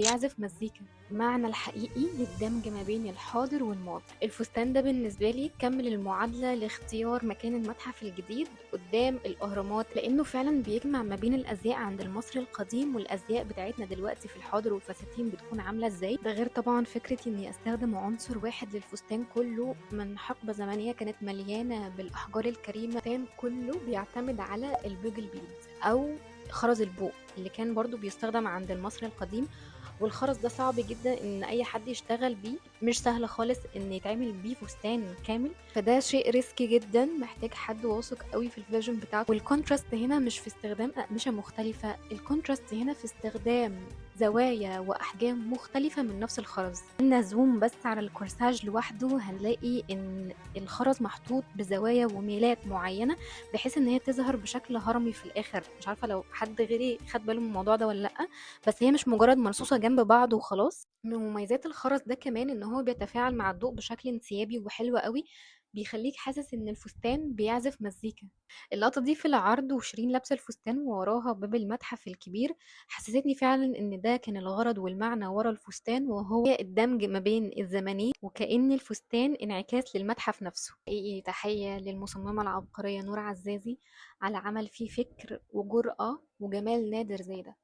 بيعزف مزيكا. المعنى الحقيقي للدمج ما بين الحاضر والماضي. الفستان ده بالنسبة لي كمل المعادلة لاختيار مكان المتحف الجديد قدام الأهرامات، لأنه فعلا بيجمع ما بين الأزياء عند المصري القديم والأزياء بتاعتنا دلوقتي في الحاضر، والفساتين بتكون عاملة ازاي. ده غير طبعا فكرة إني أستخدم عنصر واحد للفستان كله من حقبة زمنية كانت مليانة بالأحجار الكريمة. الفستان كله بيعتمد على البيجل بيد أو خرز البوق اللي كان برضو بيستخدم عند المصري القديم. والخرز ده صعب جدا ان اي حد يشتغل بيه، مش سهل خالص ان يتعمل بيه فستان كامل، فده شيء ريسكي جدا، محتاج حد واثق قوي في الفيجن بتاعته. والكونتراست هنا مش في استخدام اقمشه مختلفه، الكونتراست هنا في استخدام زوايا واحجام مختلفه من نفس الخرز. قلنا زوم بس على الكورساج لوحده هنلاقي ان الخرز محطوط بزوايا وميلات معينه بحيث ان هي تظهر بشكل هرمي في الاخر. مش عارفه لو حد غيري خد باله من الموضوع ده ولا لا، بس هي مش مجرد مرصوصة جنب بعض وخلاص. من مميزات الخرز ده كمان ان هو بيتفاعل مع الضوء بشكل انسيابي وحلو قوي، بيخليك حاسس ان الفستان بيعزف مزيكا. اللقطة دي في العرض وشيرين لابسة الفستان ووراها باب المتحف الكبير حسستني فعلا ان ده كان الغرض والمعنى ورا الفستان، وهو الدمج ما بين الزمنين، وكأن الفستان انعكاس للمتحف نفسه. حقيقي تحية للمصممة العبقرية نور عزازي على عمل فيه فكر وجرأة وجمال نادر زي ده.